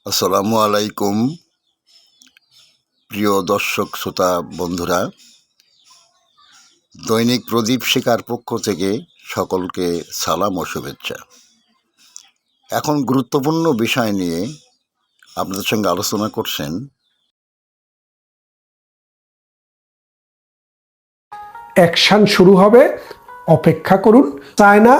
আসসালামু আলাইকুম প্রিয় দর্শক শ্রোতা বন্ধুরা, দৈনিক প্রদীপ শিখার পক্ষ থেকে সকলকে সালাম ও শুভেচ্ছা। এখন গুরুত্বপূর্ণ বিষয় নিয়ে আপনাদের সঙ্গে আলোচনা করছেন অ্যাকশন শুরু হবে, অপেক্ষা করুন। চায়না,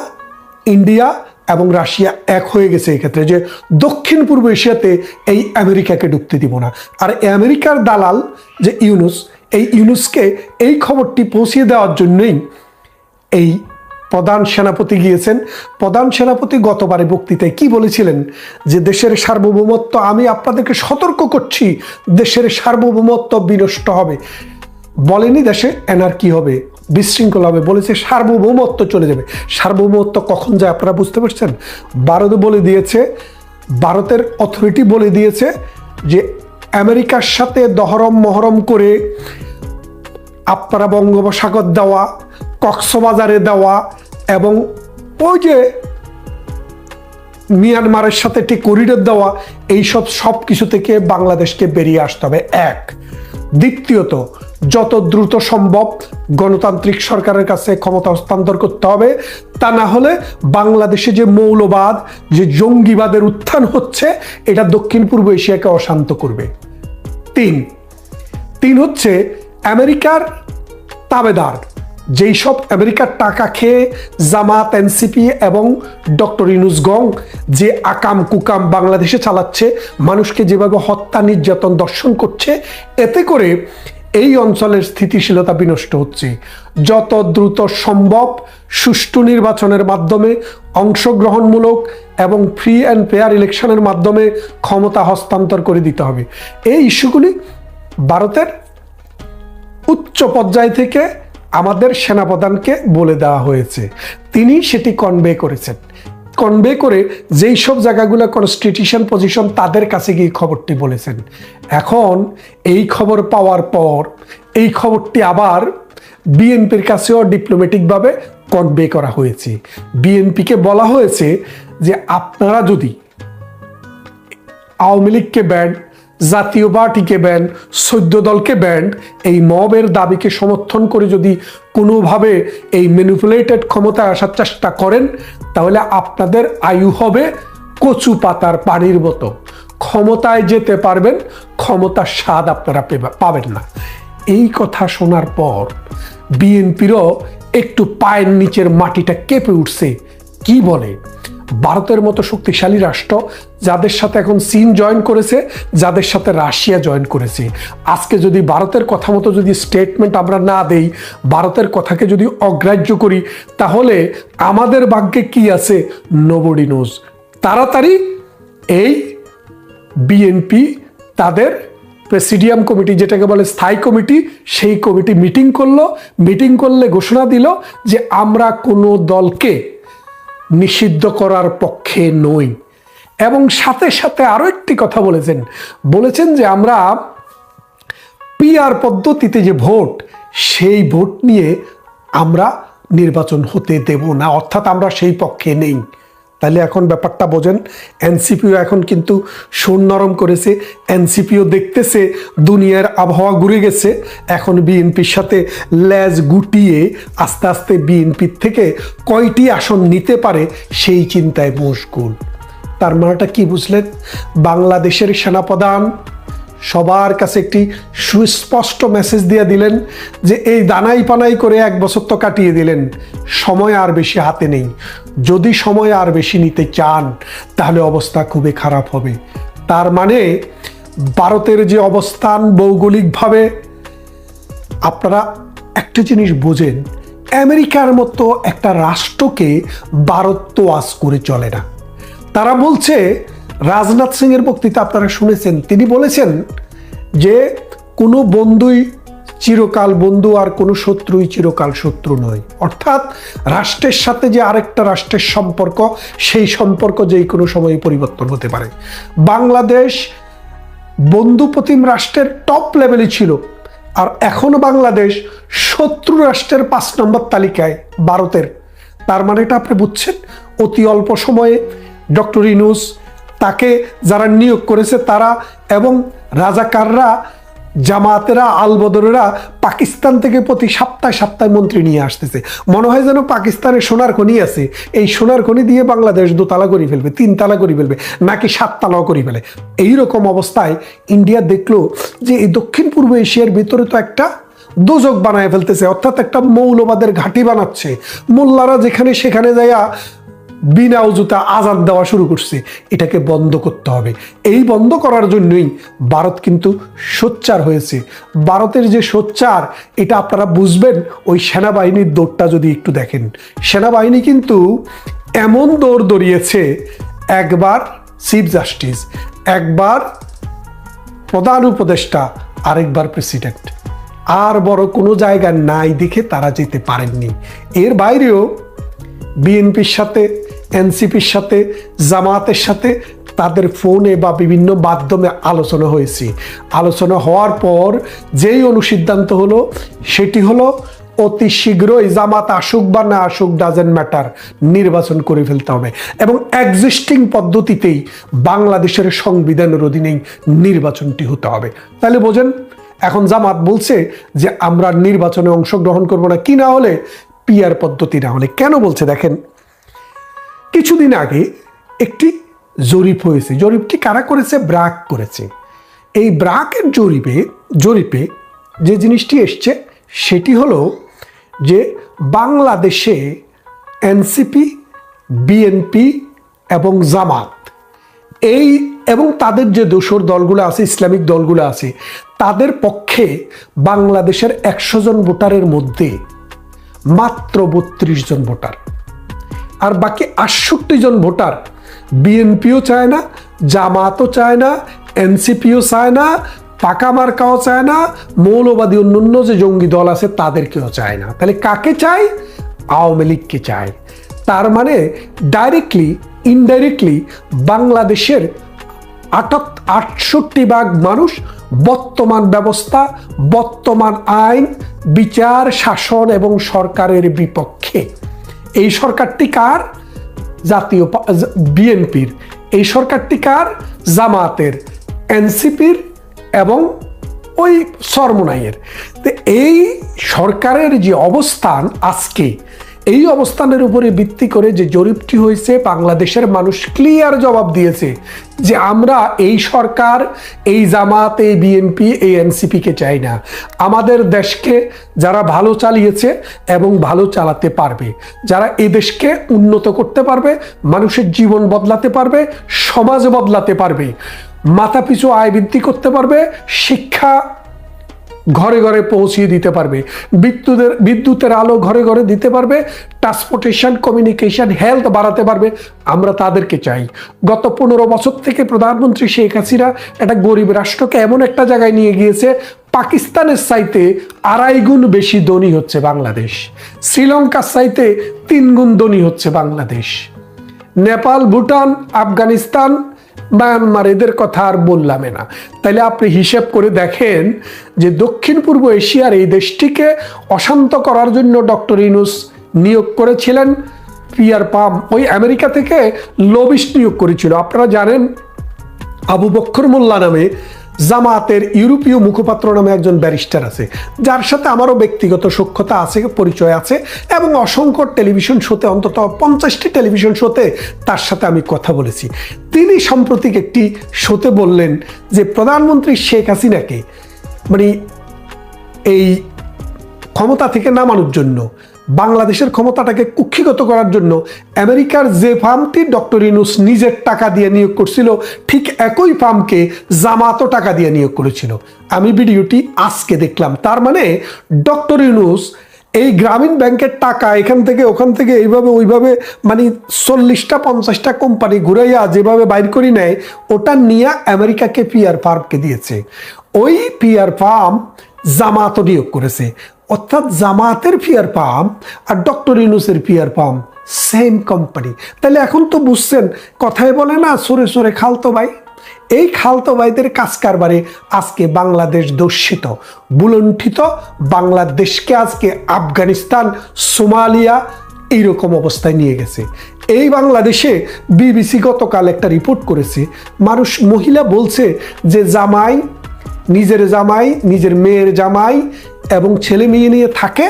ইন্ডিয়া এবং রাশিয়া এক হয়ে গেছে এক্ষেত্রে যে দক্ষিণ পূর্ব এশিয়াতে এই আমেরিকাকে ঢুকতে দিব না। আর আমেরিকার দালাল যে ইউনুসকে এই খবরটি পৌঁছিয়ে দেওয়ার জন্যই এই প্রধান সেনাপতি গিয়েছেন। প্রধান সেনাপতি গতবারে বক্তৃতায় কি বলেছিলেন যে দেশের সার্বভৌমত্ব, আমি আপনাদেরকে সতর্ক করছি, দেশের সার্বভৌমত্ব বিনষ্ট হবে। বলেনি দেশে এনার্কি হবে, বিশৃঙ্খলা হবে, বলেছে সার্বভৌমত্ব চলে যাবে। সার্বভৌমত্ব কখন যায় আপনারা বুঝতে পারছেন? ভারত বলে দিয়েছে, ভারতের অথরিটি বলে দিয়েছে যে আমেরিকার সাথে দহরম মহরম করে আপনারা বঙ্গোপসাগর দেওয়া, কক্সবাজারে দেওয়া এবং ওই যে মিয়ানমারের সাথে একটি করিডোর দেওয়া, এইসব সব কিছু থেকে বাংলাদেশকে বেরিয়ে আসতে হবে। এক, দ্বিতীয়ত যত দ্রুত সম্ভব গণতান্ত্রিক সরকারের কাছে ক্ষমতা হস্তান্তর করতে হবে, তা না হলে বাংলাদেশে যে মৌলবাদ, যে জঙ্গিবাদের উত্থান হচ্ছে, এটা দক্ষিণ পূর্ব এশিয়াকে অশান্ত করবে। তিন হচ্ছে আমেরিকার তাবেদার, যেই সব আমেরিকার টাকা খেয়ে জামাত, এনসিপি এবং ডক্টর ইউনূস গং যে আকাম কুকাম বাংলাদেশে চালাচ্ছে, মানুষকে যেভাবে হত্যা, নির্যাতন, দর্শন করছে, এতে করে এই অঞ্চলের স্থিতিশীলতা বিনষ্ট হচ্ছে। যত দ্রুত সম্ভব সুষ্ঠু নির্বাচনের মাধ্যমে, অংশগ্রহণমূলক এবং ফ্রি অ্যান্ড ফেয়ার ইলেকশনের মাধ্যমে ক্ষমতা হস্তান্তর করে দিতে হবে। এই ইস্যুগুলি ভারতের উচ্চ পর্যায় থেকে আমাদের সেনাপ্রধানকে বলে দেওয়া হয়েছে, তিনি সেটি কনভে করেছেন। কনভে করে যেই সব জায়গাগুলো কনস্টিটিউশন পজিশন, তাদের কাছে গিয়ে খবরটি বলেছেন। এখন এই খবর পাওয়ার পর এই খবরটি আবার বিএনপির কাছেও ডিপ্লোম্যাটিকভাবে কনভে করা হয়েছে। বিএনপিকে বলা হয়েছে যে আপনারা যদি আওয়ামী লীগকে ব্যান্ড, জাতীয় পার্টিকে ব্যান্ড, 14 দলকে ব্যান্ড, এই মবের দাবিকে সমর্থন করে যদি কোনোভাবে এই ম্যানিপুলেটেড ক্ষমতায় আসার চেষ্টা করেন, তাহলে আপনাদের আয়ু হবে কচু পাতার পানির মতো। ক্ষমতায় যেতে পারবেন, ক্ষমতার স্বাদ আপনারা পাবেন না। এই কথা শোনার পর বিএনপিরও একটু পায়ের নিচের মাটিটা কেঁপে উঠছে। কি বলে, ভারতের মতো শক্তিশালী রাষ্ট্র, যাদের সাথে এখন চীন জয়েন করেছে, যাদের সাথে রাশিয়া জয়েন করেছে, আজকে যদি ভারতের কথা মতো যদি স্টেটমেন্ট আমরা না দেই, ভারতের কথাকে যদি অগ্রাহ্য করি, তাহলে আমাদের ভাগ্যে কি আছে নোবডি নোজ। তাড়াতাড়ি এই বিএনপি তাদের প্রেসিডিয়াম কমিটি, যেটাকে বলে স্থায়ী কমিটি, সেই কমিটি মিটিং করলো। মিটিং করলে ঘোষণা দিল যে আমরা কোনো দলকে নিষিদ্ধ করার পক্ষে নই। এবং সাথে সাথে আরো একটি কথা বলেছেন যে আমরা পিআর পদ্ধতিতে যে ভোট, সেই ভোট নিয়ে আমরা নির্বাচন হতে দেব না, অর্থাৎ আমরা সেই পক্ষে নেই। তাহলে এখন ব্যাপারটা বোঝেন, এনসিপিও এখন কিন্তু সুর নরম করেছে। এনসিপিও দেখতেছে দুনিয়ার আবহাওয়া ঘুরে গেছে, এখন বিএনপির সাথে লেজ গুটিয়ে আস্তে আস্তে বিএনপির থেকে কয়টি আসন নিতে পারে সেই চিন্তায় মশগুল। তার মানেটা কি বুঝলেন? বাংলাদেশের সেনাপ্রধান সবার কাছে একটি সুস্পষ্ট মেসেজ দিয়ে দিলেন যে এই দানাই পানাই করে 1 বছর তো কাটিয়ে দিলেন, সময় আর বেশি হাতে নেই। যদি সময় আর বেশি নিতে চান, তাহলে অবস্থা খুবই খারাপ হবে। তার মানে ভারতের যে অবস্থান ভৌগোলিকভাবে, আপনারা একটা জিনিস বোঝেন, আমেরিকার মতো একটা রাষ্ট্রকে ভারত তো আজ করে চলে না। তারা বলছে, রাজনাথ সিং এর বক্তৃতা আপনারা শুনেছেন, তিনি বলেছেন যে কোনো বন্ধুই চিরকাল বন্ধু আর কোনো শত্রুই চিরকাল শত্রু নয়। অর্থাৎ রাষ্ট্রের সাথে যে আরেকটা রাষ্ট্রের সম্পর্ক, সেই সম্পর্ক যেই কোনো সময় পরিবর্তন হতে পারে। বাংলাদেশ বন্ধুপ্রতিম রাষ্ট্রের টপ লেভেলে ছিল, আর এখনো বাংলাদেশ শত্রু রাষ্ট্রের 5 নম্বর তালিকায় ভারতের। তার মানে এটা আপনি বুঝছেন, অতি অল্প সময়ে ডক্টর ইউনূস তাকে যারা নিয়োগ করেছে তারা এবং রাজাকাররা, জামাতেরা, আলবদরেরা পাকিস্তান থেকে প্রতি সপ্তাহে সপ্তাহে মন্ত্রী নিয়ে আসতেছে। মনে হয় যেন পাকিস্তানে সোনার খনি আছে, এই সোনার খনি দিয়ে বাংলাদেশ 2 তালা করে ফেলবে, 3 তালা করে ফেলবে, নাকি 7 তালাও করে ফেলে। এইরকম অবস্থায় ইন্ডিয়া দেখলো যে এই দক্ষিণ পূর্ব এশিয়ার ভিতরে তো একটা দোজক বানায় ফেলতেছে, অর্থাৎ একটা মৌলবাদের ঘাঁটি বানাচ্ছে। মোল্লারা যেখানে সেখানে যাইয়া বিনা উজুতা আজান দেওয়া শুরু করছে। এটাকে বন্ধ করতে হবে। এই বন্ধ করার জন্যই ভারত কিন্তু সোচ্চার হয়েছে। ভারতের যে সোচ্চার এটা আপনারা বুঝবেন ওই সেনাবাহিনীর দৌড়টা যদি একটু দেখেন। সেনাবাহিনী কিন্তু এমন দৌড় দৌড়িয়েছে, একবার চিফ জাস্টিস, একবার প্রধান উপদেষ্টা, আরেকবার প্রেসিডেন্ট। আর বড় কোনো জায়গা নাই দেখে তারা যেতে পারেননি। এর বাইরেও বিএনপির সাথে, এনসিপির সাথে, জামাতের সাথে তাদের ফোনে বা বিভিন্ন মাধ্যমে আলোচনা হয়েছে। আলোচনা হওয়ার পর যেই অনুসিদ্ধান্ত হলো সেটি হলো অতি শীঘ্রই জামাত আসুক বা না আসুক ডাজেন্ট ম্যাটার, নির্বাচন করে ফেলতে হবে এবং এক্সিস্টিং পদ্ধতিতেই বাংলাদেশের সংবিধানের অধীনেই নির্বাচনটি হতে হবে। তাহলে বোঝেন, এখন জামাত বলছে যে আমরা নির্বাচনে অংশগ্রহণ করব না, কি না হলে পিআর পদ্ধতি না হলে। কেন বলছে দেখেন, কিছুদিন আগে একটি জরিপ হয়েছে। জরিপটি কারা করেছে? ব্র্যাক করেছে। এই ব্র্যাকের জরিপে যে জিনিসটি এসছে সেটি হলো যে বাংলাদেশে এনসিপি, বিএনপি এবং জামাত এবং তাদের যে দোসর দলগুলো আছে, ইসলামিক দলগুলো আছে, তাদের পক্ষে বাংলাদেশের 100 জন ভোটারের মধ্যে মাত্র 32 জন ভোটার, আর বাকি 68 জন ভোটার বিএনপিও চায় না, জামাতও চায় না, এনসিপিও চায় না, পাকা মার্কাও চায় না, মৌলবাদী অন্যান্য যে জঙ্গি দল আছে তাদেরকেও চায় না। তাহলে কাকে চায়? আওয়ামী লীগকে চায়। তার মানে ডাইরেক্টলি ইনডাইরেক্টলি বাংলাদেশের 68% মানুষ বর্তমান ব্যবস্থা, বর্তমান আইন, বিচার, শাসন এবং সরকারের বিপক্ষে। এই সরকারটি কার? জাতীয় বিএনপির। এই সরকারটি কার? জামাতের, এনসিপির এবং ওই সরমোনাইয়ের। তো এই সরকারের যে অবস্থান আজকে, এই অবস্থানের উপরে ভিত্তি করে যে জরিপটি হয়েছে, বাংলাদেশের মানুষ ক্লিয়ার জবাব দিয়েছে যে আমরা এই সরকার, এই জামাত, এই বিএনপি, এই এনসিপিকে চাই না। আমাদের দেশকে যারা ভালো চালিয়েছে এবং ভালো চালাতে পারবে, যারা এই দেশকে উন্নত করতে পারবে, মানুষের জীবন বদলাতে পারবে, সমাজ বদলাতে পারবে, মাথাপিছু আয় বৃদ্ধি করতে পারবে, শিক্ষা ঘরে ঘরে পৌঁছিয়ে দিতে পারবে, বিদ্যুতের আলো ঘরে ঘরে দিতে পারবে, ট্রান্সপোর্টেশন, কমিউনিকেশন, হেলথ বাড়াতে পারবে, আমরা তাদেরকে চাই। গত 15 বছর থেকে প্রধানমন্ত্রী শেখ হাসিনা একটা গরিব রাষ্ট্রকে এমন একটা জায়গায় নিয়ে গিয়েছে, পাকিস্তানের চাইতে 2.5 গুণ বেশি ধনী হচ্ছে বাংলাদেশ, শ্রীলঙ্কার চাইতে 3 গুণ ধনী হচ্ছে বাংলাদেশ, নেপাল, ভুটান, আফগানিস্তান, মায়ানমার, এদের কথা আর বললামে না। তাইলে আপনি হিসেব করে দেখেন যে দক্ষিণ পূর্ব এশিয়ার এই দেশটিকে অশান্ত করার জন্য ডক্টর ইউনূস নিয়োগ করেছিলেন পিয়ার পাম, ওই আমেরিকা থেকে লবিস্ট নিয়োগ করেছিল। আপনারা জানেন আবু বক্কর মোল্লা নামে জামাতের ইউরোপীয় মুখপাত্র নামে একজন ব্যারিস্টার আছে, যার সাথে আমারও ব্যক্তিগত সখ্যতা আছে, পরিচয় আছে, এবং অসংখ্য টেলিভিশন শোতে, অন্তত 50টি টেলিভিশন শোতে তার সাথে আমি কথা বলেছি। তিনি সাম্প্রতিক একটি শোতে বললেন যে প্রধানমন্ত্রী শেখ হাসিনাকে মানে এই ক্ষমতা থেকে নামানোর জন্য, বাংলাদেশের ক্ষমতাটাকে কুক্ষিগত করার জন্য আমেরিকার যে ফার্মটি ডক্টর ইউনূস নিজের টাকা দিয়ে নিয়োগ করছিল, ঠিক একই ফার্মকে জামাতও টাকা দিয়ে নিয়োগ করেছিল। আমি ভিডিওটি আজকে দেখলাম। তার মানে ডক্টর ইউনূস এই গ্রামীণ ব্যাংকের টাকা এখান থেকে ওখান থেকে এইভাবে ওইভাবে মানে 40টা 50টা কোম্পানি ঘুরাইয়া যেভাবে বাইর করি নেয়, ওটা নিয়ে আমেরিকাকে পিয়ার ফার্মকে দিয়েছে। ওই পিয়ার ফার্ম জামাতও নিয়োগ করেছে, অর্থাৎ জামাতের পিয়ার পাম্প আর ডক্টর ইউনূসের পিয়ার পাম্প সেম কোম্পানি। তাহলে এখন তো বুঝছেন, কথায় বলে না সরে সরে খালতো ভাই, এই খালতো ভাইদের কাজ কারবারে আজকে বাংলাদেশ দূষিত, বুলণ্ঠিত, বাংলাদেশকে আজকে আফগানিস্তান, সোমালিয়া এইরকম অবস্থায় নিয়ে গেছে। এই বাংলাদেশে বিবিসি গতকাল একটা রিপোর্ট করেছে, মহিলা বলছে যে নিজের মেয়ের জামাই এবং ছেলে মেয়ে নিয়ে থাকে,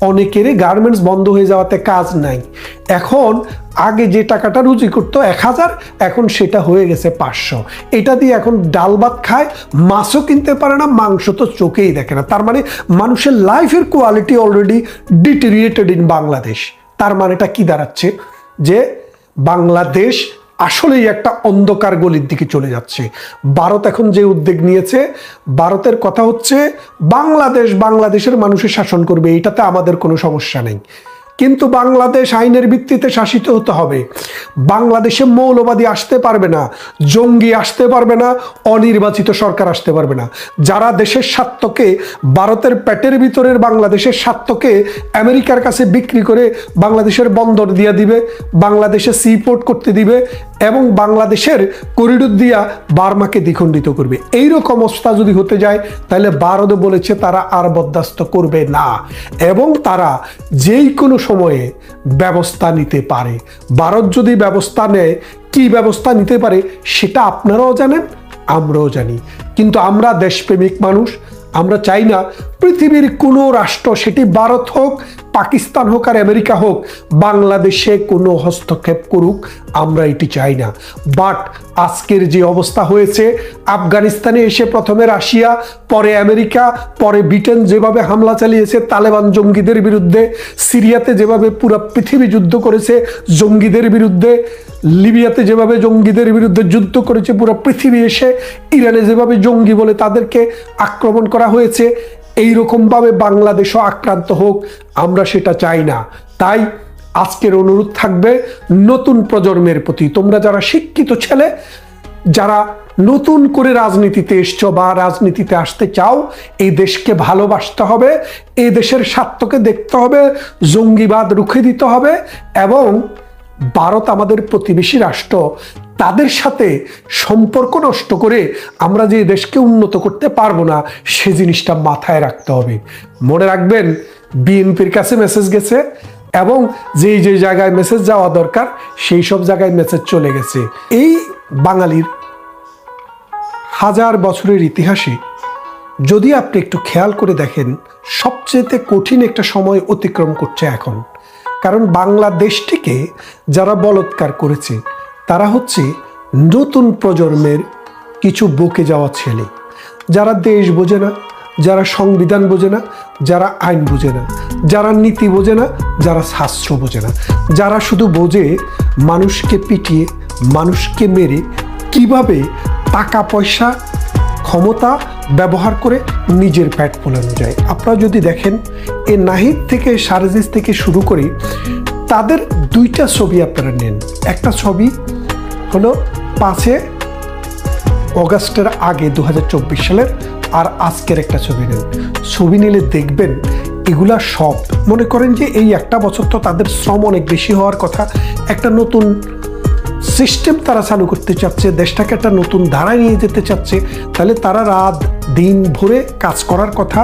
অনেকেরই গার্মেন্টস বন্ধ হয়ে যাওয়াতে কাজ নাই। এখন আগে যে টাকাটা রুজি করতো 1000, এখন সেটা হয়ে গেছে 500। এটা দিয়ে এখন ডাল ভাত খায়, মাছও কিনতে পারে না, মাংস তো চোখেই দেখে না। তার মানে মানুষের লাইফের কোয়ালিটি অলরেডি ডিটেরিয়েটেড ইন বাংলাদেশ। তার মানেটা কি দাঁড়াচ্ছে? যে বাংলাদেশ আসলেই একটা অন্ধকার গলির দিকে চলে যাচ্ছে। ভারত এখন যে উদ্যোগ নিয়েছে, ভারতের কথা হচ্ছে বাংলাদেশের মানুষের শাসন করবে, এটাতে আমাদের কোনো সমস্যা নেই, কিন্তু বাংলাদেশ আইনের ভিত্তিতে শাসিত হতে হবে। বাংলাদেশে মৌলবাদী আসতে পারবে না, জঙ্গি আসতে পারবে না, অনির্বাচিত সরকার আসতে পারবে না। যারা দেশের স্বার্থকে, ভারতের পেটের ভিতরের বাংলাদেশের স্বার্থকে আমেরিকার কাছে বিক্রি করে বাংলাদেশের বন্দর দিয়া দিবে, বাংলাদেশে সি পোর্ট করতে দিবে এবং বাংলাদেশের করিডোর দিয়া বার্মাকে দ্বিখণ্ডিত করবে, এইরকম অবস্থা যদি হতে যায়, তাহলে ভারত বলেছে তারা আর বরদাস্ত করবে না এবং তারা যেই কোনো সময়ে ব্যবস্থা নিতে পারে। ভারত যদি ব্যবস্থা নেয়, কি ব্যবস্থা নিতে পারে সেটা আপনারাও জানেন, আমরাও জানি। কিন্তু আমরা দেশপ্রেমিক মানুষ, আমরা চাই না পৃথিবীর কোনো রাষ্ট্র, সেটি ভারত হোক, পাকিস্তান হোক আর আমেরিকা হোক, বাংলাদেশে কোনো হস্তক্ষেপ করুক, আমরা এটি চাই না। বাট আজকের যে অবস্থা হয়েছে, আফগানিস্তানে এসে প্রথমে রাশিয়া, পরে আমেরিকা, পরে ব্রিটেন যেভাবে হামলা চালিয়েছে তালেবান জঙ্গিদের বিরুদ্ধে, সিরিয়াতে যেভাবে পুরো পৃথিবী যুদ্ধ করেছে জঙ্গিদের বিরুদ্ধে, লিবিয়াতে যেভাবে জঙ্গিদের বিরুদ্ধে যুদ্ধ করেছে পুরো পৃথিবী, এসে ইরানে যেভাবে জঙ্গি বলে তাদেরকে আক্রমণ করা হয়েছে, এইরকমভাবে বাংলাদেশও আক্রান্ত হোক, আমরা সেটা চাই না। তাই আজকের অনুরোধ থাকবে নতুন প্রজন্মের প্রতি, তোমরা যারা শিক্ষিত ছেলে, যারা নতুন করে রাজনীতিতে এসছো বা রাজনীতিতে আসতে চাও, এই দেশকে ভালোবাসতে হবে, এই দেশের স্বার্থকে দেখতে হবে, জঙ্গিবাদ রুখে দিতে হবে এবং ভারত আমাদের প্রতিবেশী রাষ্ট্র, তাদের সাথে সম্পর্ক নষ্ট করে আমরা যে দেশকে উন্নত করতে পারবো না, সে জিনিসটা মাথায় রাখতে হবে। মনে রাখবেন, বিএনপির কাছে মেসেজ গেছে এবং যে জায়গায় মেসেজ যাওয়া দরকার সেই সব জায়গায় মেসেজ চলে গেছে। এই বাঙালির 1000 বছরের ইতিহাসে যদি আপনি একটু খেয়াল করে দেখেন, সবচেয়ে কঠিন একটা সময় অতিক্রম করছে এখন। কারণ বাংলাদেশটিকে যারা বলৎকার করেছে তারা হচ্ছে নতুন প্রজন্মের কিছু বকে যাওয়া ছেলে, যারা দেশ বোঝে না, যারা সংবিধান বোঝে না, যারা আইন বোঝে না, যারা নীতি বোঝে না, যারা শাস্ত্র বোঝে না, যারা শুধু বোঝে মানুষকে পিটিয়ে, মানুষকে মেরে কিভাবে টাকা পয়সা ক্ষমতা ব্যবহার করে নিজের পেট ফোলানো যায়। আপনারা যদি দেখেন, এই নাহিদ থেকে সারজিস থেকে শুরু করে তাদের 2টা ছবি আপনারা নেন। একটা ছবি হলো 5 অগাস্টের আগে 2024 সালের, আর আজকের একটা ছবি নেন। ছবি নিলে দেখবেন এগুলা সব, মনে করেন যে এই একটা বছর তো তাদের শ্রম অনেক বেশি হওয়ার কথা, একটা নতুন সিস্টেম তারা চালু করতে চাচ্ছে, দেশটাকে একটা নতুন ধারায় নিয়ে যেতে চাচ্ছে। তাহলে তারা রাত দিন ভরে কাজ করার কথা,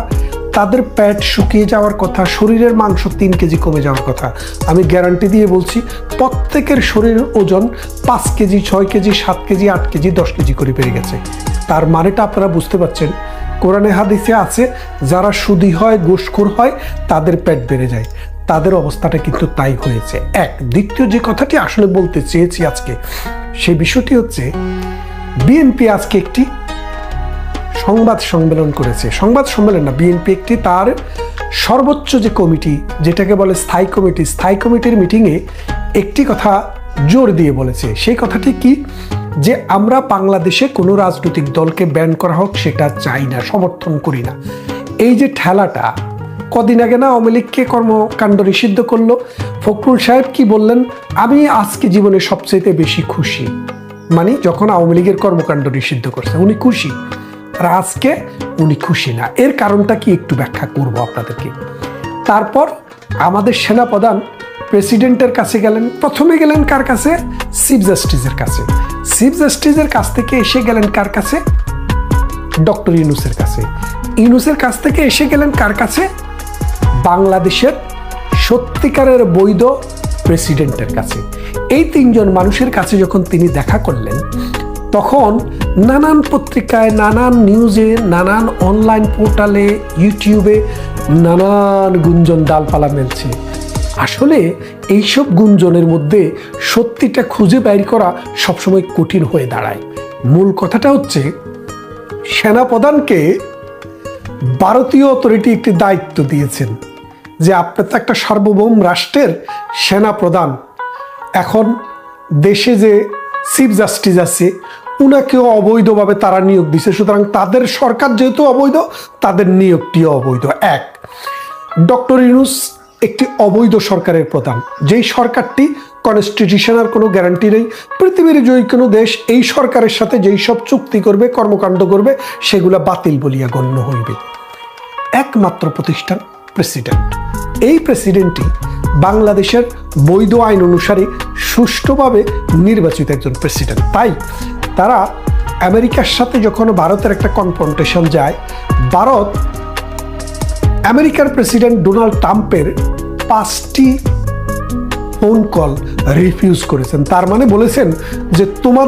তাদের পেট শুকিয়ে যাওয়ার কথা, শরীরের মাংস 3 কেজি কমে যাওয়ার কথা। আমি গ্যারান্টি দিয়ে বলছি, প্রত্যেকের শরীরের ওজন 5 KG, 6 KG, 7 KG, 8 KG, 10 KG করে বেড়ে গেছে। তার মানেটা আপনারা বুঝতে পারছেন। কোরআনে হাদিসে আছে, যারা সুদী হয়, ঘুষখোর হয়, তাদের পেট বেড়ে যায়। তাদের অবস্থাটা কিন্তু তাই হয়েছে। দ্বিতীয় যে কথাটি আসলে বলতে চেয়েছি আজকে, সেই বিষয়টি হচ্ছে বিএনপি আজকে একটি সংবাদ সম্মেলন করেছে। সংবাদ সম্মেলন না, বিএনপি একটি তার সর্বোচ্চ যে কমিটি, যেটাকে বলে স্থায়ী কমিটি, স্থায়ী কমিটির মিটিংয়ে একটি কথা জোর দিয়ে বলেছে। সেই কথাটি কি? যে আমরা বাংলাদেশে কোনো রাজনৈতিক দলকে ব্যান করা হোক সেটা চাই না, সমর্থন করি না। এই যে ঠেলাটা, কদিন আগে না আওয়ামী লীগকে কর্মকাণ্ড নিষিদ্ধ করলো, ফখরুল সাহেব কি বললেন? আমি আজকে জীবনে সবচেয়ে বেশি খুশি, মানে যখন আওয়ামী লীগের কর্মকাণ্ড নিষিদ্ধ করছে উনি খুশি, আর আজকে উনি খুশি না। এর কারণটা কি একটু ব্যাখ্যা করব আপনাদেরকে। তারপর আমাদের সেনাপ্রধান প্রেসিডেন্টের কাছে গেলেন। প্রথমে গেলেন কার কাছে? চিফ জাস্টিসের কাছে। চিফ জাস্টিসের কাছ থেকে এসে গেলেন কার কাছে? ডক্টর ইউনূসের কাছে। ইউনূসের কাছ থেকে এসে গেলেন কার কাছে? বাংলাদেশের সত্যিকারের বৈধ প্রেসিডেন্টের কাছে। এই তিনজন মানুষের কাছে যখন তিনি দেখা করলেন, তখন নানান পত্রিকায়, নানান নিউজে, নানান অনলাইন পোর্টালে, ইউটিউবে নানান গুঞ্জন ডালপালা মেলছে। আসলে এইসব গুঞ্জনের মধ্যে সত্যিটা খুঁজে বের করা সবসময় কঠিন হয়ে দাঁড়ায়। মূল কথাটা হচ্ছে, সেনাপ্রধানকে ভারতীয় অথরিটি একটি দায়িত্ব দিয়েছেন যে আপনি তো একটা সার্বভৌম রাষ্ট্রের সেনাপ্রধান, এখন দেশে যে চিফ জাস্টিস আছে উনাকেও অবৈধভাবে তারা নিয়োগ দিছে, সুতরাং তাদের সরকার যেহেতু অবৈধ, তাদের নিয়োগটিও অবৈধ। এক, ডক্টর ইউনূস একটি অবৈধ সরকারের প্রধান, যেই সরকারটি কনস্টিটিউশনাল কোনো গ্যারান্টি নেই। পৃথিবীর যে কোনো দেশ এই সরকারের সাথে যেই সব চুক্তি করবে, কর্মকাণ্ড করবে, সেগুলা বাতিল বলিয়া গণ্য হইবে। একমাত্র প্রতিষ্ঠান প্রেসিডেন্ট, এই প্রেসিডেন্টই বাংলাদেশের বৈধ আইন অনুসারে সুষ্ঠুভাবে নির্বাচিত একজন প্রেসিডেন্ট। তাই তারা আমেরিকার সাথে যখন ভারতের একটা কনফ্রন্টেশন যায়, ভারত আমেরিকার প্রেসিডেন্ট ডোনাল্ড ট্রাম্পের 5টি ফোন কল রিফিউজ করেছেন। তার মানে বলেছেন যে তোমাদের